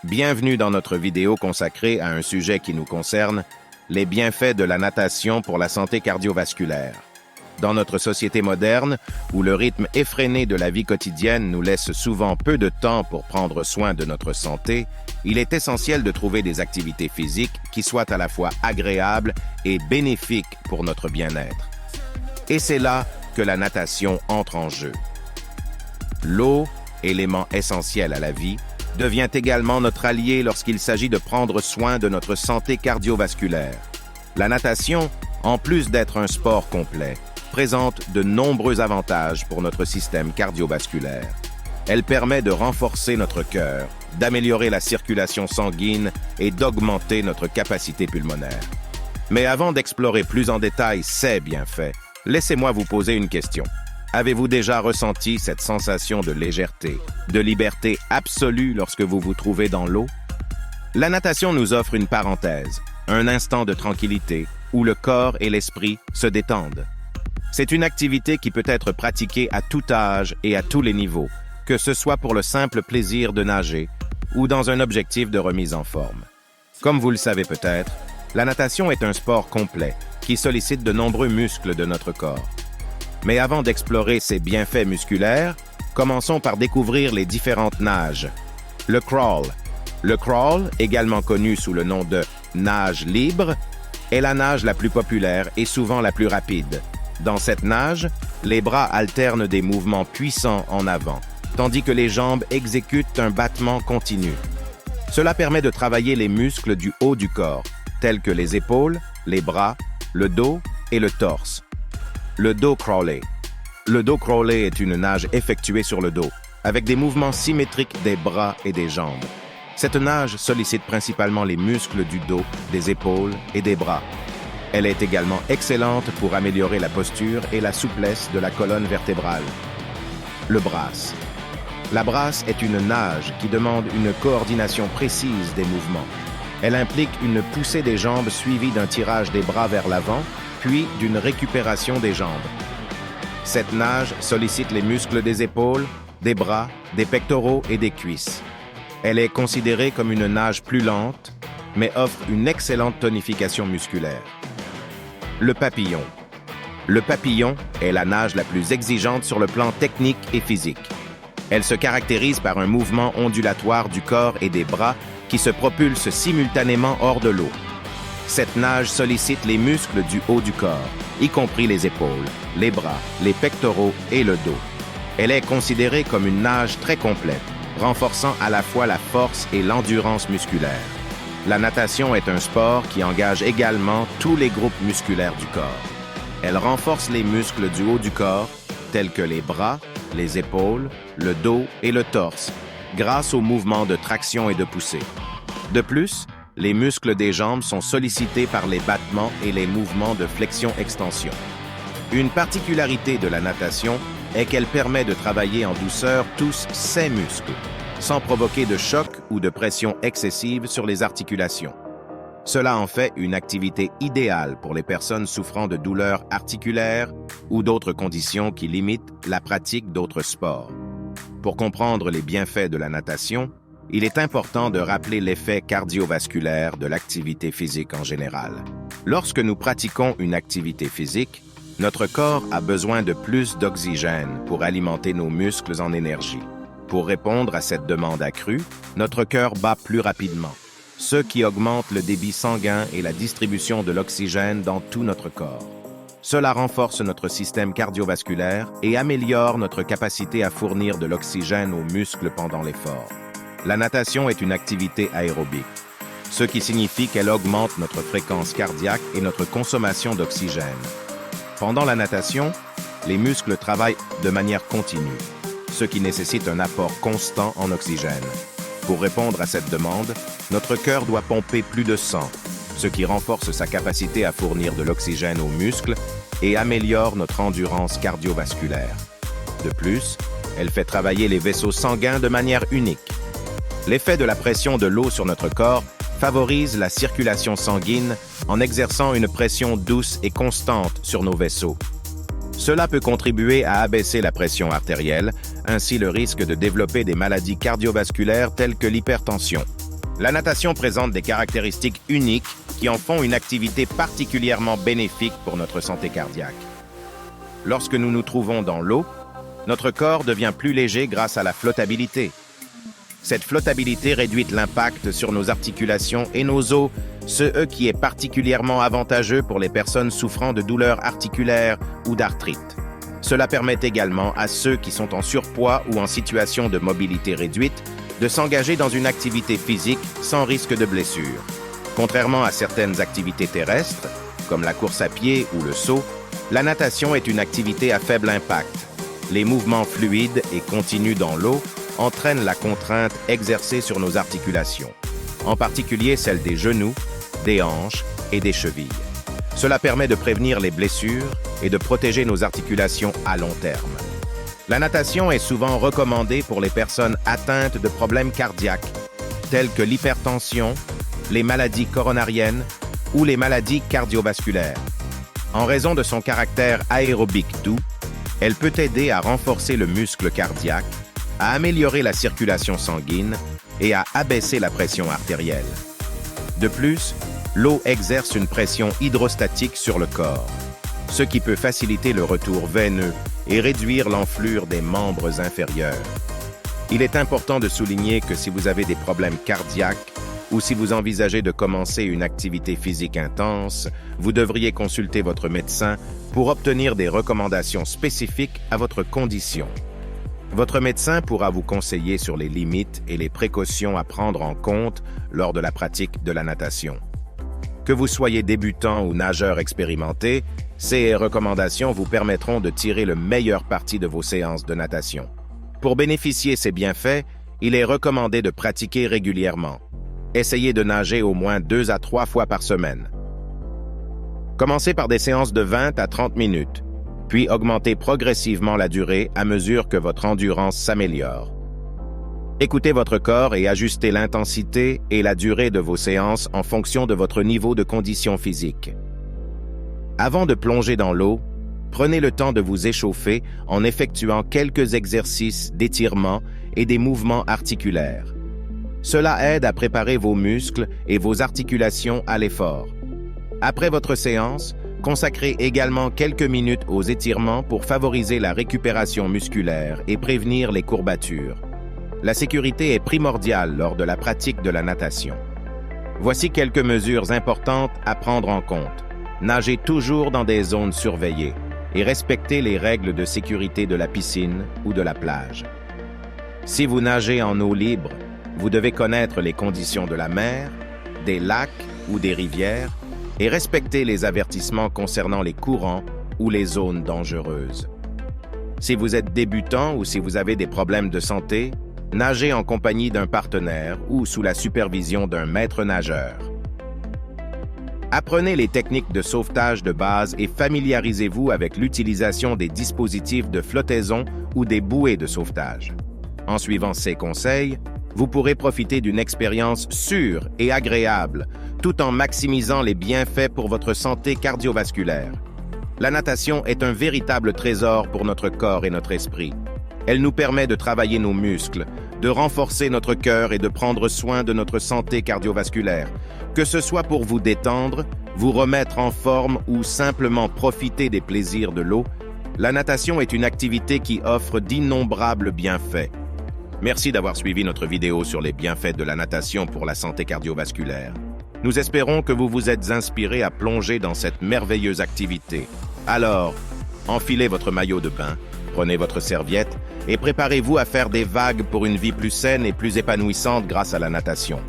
Bienvenue dans notre vidéo consacrée à un sujet qui nous concerne, les bienfaits de la natation pour la santé cardiovasculaire. Dans notre société moderne, où le rythme effréné de la vie quotidienne nous laisse souvent peu de temps pour prendre soin de notre santé, il est essentiel de trouver des activités physiques qui soient à la fois agréables et bénéfiques pour notre bien-être. Et c'est là que la natation entre en jeu. L'eau, élément essentiel à la vie, devient également notre allié lorsqu'il s'agit de prendre soin de notre santé cardiovasculaire. La natation, en plus d'être un sport complet, présente de nombreux avantages pour notre système cardiovasculaire. Elle permet de renforcer notre cœur, d'améliorer la circulation sanguine et d'augmenter notre capacité pulmonaire. Mais avant d'explorer plus en détail ces bienfaits, laissez-moi vous poser une question. Avez-vous déjà ressenti cette sensation de légèreté, de liberté absolue lorsque vous vous trouvez dans l'eau? La natation nous offre une parenthèse, un instant de tranquillité où le corps et l'esprit se détendent. C'est une activité qui peut être pratiquée à tout âge et à tous les niveaux, que ce soit pour le simple plaisir de nager ou dans un objectif de remise en forme. Comme vous le savez peut-être, la natation est un sport complet qui sollicite de nombreux muscles de notre corps. Mais avant d'explorer ses bienfaits musculaires, commençons par découvrir les différentes nages. Le crawl. Le crawl, également connu sous le nom de nage libre, est la nage la plus populaire et souvent la plus rapide. Dans cette nage, les bras alternent des mouvements puissants en avant, tandis que les jambes exécutent un battement continu. Cela permet de travailler les muscles du haut du corps, tels que les épaules, les bras, le dos et le torse. Le dos crawlé. Le dos crawlé est une nage effectuée sur le dos, avec des mouvements symétriques des bras et des jambes. Cette nage sollicite principalement les muscles du dos, des épaules et des bras. Elle est également excellente pour améliorer la posture et la souplesse de la colonne vertébrale. Le brasse. La brasse est une nage qui demande une coordination précise des mouvements. Elle implique une poussée des jambes suivie d'un tirage des bras vers l'avant, puis d'une récupération des jambes. Cette nage sollicite les muscles des épaules, des bras, des pectoraux et des cuisses. Elle est considérée comme une nage plus lente, mais offre une excellente tonification musculaire. Le papillon. Le papillon est la nage la plus exigeante sur le plan technique et physique. Elle se caractérise par un mouvement ondulatoire du corps et des bras qui se propulsent simultanément hors de l'eau. Cette nage sollicite les muscles du haut du corps, y compris les épaules, les bras, les pectoraux et le dos. Elle est considérée comme une nage très complète, renforçant à la fois la force et l'endurance musculaire. La natation est un sport qui engage également tous les groupes musculaires du corps. Elle renforce les muscles du haut du corps, tels que les bras, les épaules, le dos et le torse, grâce aux mouvements de traction et de poussée. De plus, les muscles des jambes sont sollicités par les battements et les mouvements de flexion-extension. Une particularité de la natation est qu'elle permet de travailler en douceur tous ces muscles, sans provoquer de choc ou de pression excessive sur les articulations. Cela en fait une activité idéale pour les personnes souffrant de douleurs articulaires ou d'autres conditions qui limitent la pratique d'autres sports. Pour comprendre les bienfaits de la natation, il est important de rappeler l'effet cardiovasculaire de l'activité physique en général. Lorsque nous pratiquons une activité physique, notre corps a besoin de plus d'oxygène pour alimenter nos muscles en énergie. Pour répondre à cette demande accrue, notre cœur bat plus rapidement, ce qui augmente le débit sanguin et la distribution de l'oxygène dans tout notre corps. Cela renforce notre système cardiovasculaire et améliore notre capacité à fournir de l'oxygène aux muscles pendant l'effort. La natation est une activité aérobique, ce qui signifie qu'elle augmente notre fréquence cardiaque et notre consommation d'oxygène. Pendant la natation, les muscles travaillent de manière continue, ce qui nécessite un apport constant en oxygène. Pour répondre à cette demande, notre cœur doit pomper plus de sang, ce qui renforce sa capacité à fournir de l'oxygène aux muscles et améliore notre endurance cardiovasculaire. De plus, elle fait travailler les vaisseaux sanguins de manière unique. L'effet de la pression de l'eau sur notre corps favorise la circulation sanguine en exerçant une pression douce et constante sur nos vaisseaux. Cela peut contribuer à abaisser la pression artérielle, ainsi le risque de développer des maladies cardiovasculaires telles que l'hypertension. La natation présente des caractéristiques uniques qui en font une activité particulièrement bénéfique pour notre santé cardiaque. Lorsque nous nous trouvons dans l'eau, notre corps devient plus léger grâce à la flottabilité. Cette flottabilité réduit l'impact sur nos articulations et nos os, ce qui est particulièrement avantageux pour les personnes souffrant de douleurs articulaires ou d'arthrite. Cela permet également à ceux qui sont en surpoids ou en situation de mobilité réduite de s'engager dans une activité physique sans risque de blessure. Contrairement à certaines activités terrestres, comme la course à pied ou le saut, la natation est une activité à faible impact. Les mouvements fluides et continus dans l'eau entraînent la contrainte exercée sur nos articulations, en particulier celle des genoux, des hanches et des chevilles. Cela permet de prévenir les blessures et de protéger nos articulations à long terme. La natation est souvent recommandée pour les personnes atteintes de problèmes cardiaques, tels que l'hypertension, les maladies coronariennes ou les maladies cardiovasculaires. En raison de son caractère aérobique doux, elle peut aider à renforcer le muscle cardiaque, à améliorer la circulation sanguine et à abaisser la pression artérielle. De plus, l'eau exerce une pression hydrostatique sur le corps, ce qui peut faciliter le retour veineux et réduire l'enflure des membres inférieurs. Il est important de souligner que si vous avez des problèmes cardiaques ou si vous envisagez de commencer une activité physique intense, vous devriez consulter votre médecin pour obtenir des recommandations spécifiques à votre condition. Votre médecin pourra vous conseiller sur les limites et les précautions à prendre en compte lors de la pratique de la natation. Que vous soyez débutant ou nageur expérimenté, ces recommandations vous permettront de tirer le meilleur parti de vos séances de natation. Pour bénéficier de ces bienfaits, il est recommandé de pratiquer régulièrement. Essayez de nager au moins 2 à 3 fois par semaine. Commencez par des séances de 20 à 30 minutes, puis augmentez progressivement la durée à mesure que votre endurance s'améliore. Écoutez votre corps et ajustez l'intensité et la durée de vos séances en fonction de votre niveau de condition physique. Avant de plonger dans l'eau, prenez le temps de vous échauffer en effectuant quelques exercices d'étirement et des mouvements articulaires. Cela aide à préparer vos muscles et vos articulations à l'effort. Après votre séance, consacrez également quelques minutes aux étirements pour favoriser la récupération musculaire et prévenir les courbatures. La sécurité est primordiale lors de la pratique de la natation. Voici quelques mesures importantes à prendre en compte. Nagez toujours dans des zones surveillées et respectez les règles de sécurité de la piscine ou de la plage. Si vous nagez en eau libre, vous devez connaître les conditions de la mer, des lacs ou des rivières et respecter les avertissements concernant les courants ou les zones dangereuses. Si vous êtes débutant ou si vous avez des problèmes de santé, nagez en compagnie d'un partenaire ou sous la supervision d'un maître nageur. Apprenez les techniques de sauvetage de base et familiarisez-vous avec l'utilisation des dispositifs de flottaison ou des bouées de sauvetage. En suivant ces conseils, vous pourrez profiter d'une expérience sûre et agréable, tout en maximisant les bienfaits pour votre santé cardiovasculaire. La natation est un véritable trésor pour notre corps et notre esprit. Elle nous permet de travailler nos muscles, de renforcer notre cœur et de prendre soin de notre santé cardiovasculaire. Que ce soit pour vous détendre, vous remettre en forme ou simplement profiter des plaisirs de l'eau, la natation est une activité qui offre d'innombrables bienfaits. Merci d'avoir suivi notre vidéo sur les bienfaits de la natation pour la santé cardiovasculaire. Nous espérons que vous vous êtes inspiré à plonger dans cette merveilleuse activité. Alors, enfilez votre maillot de bain, prenez votre serviette et préparez-vous à faire des vagues pour une vie plus saine et plus épanouissante grâce à la natation.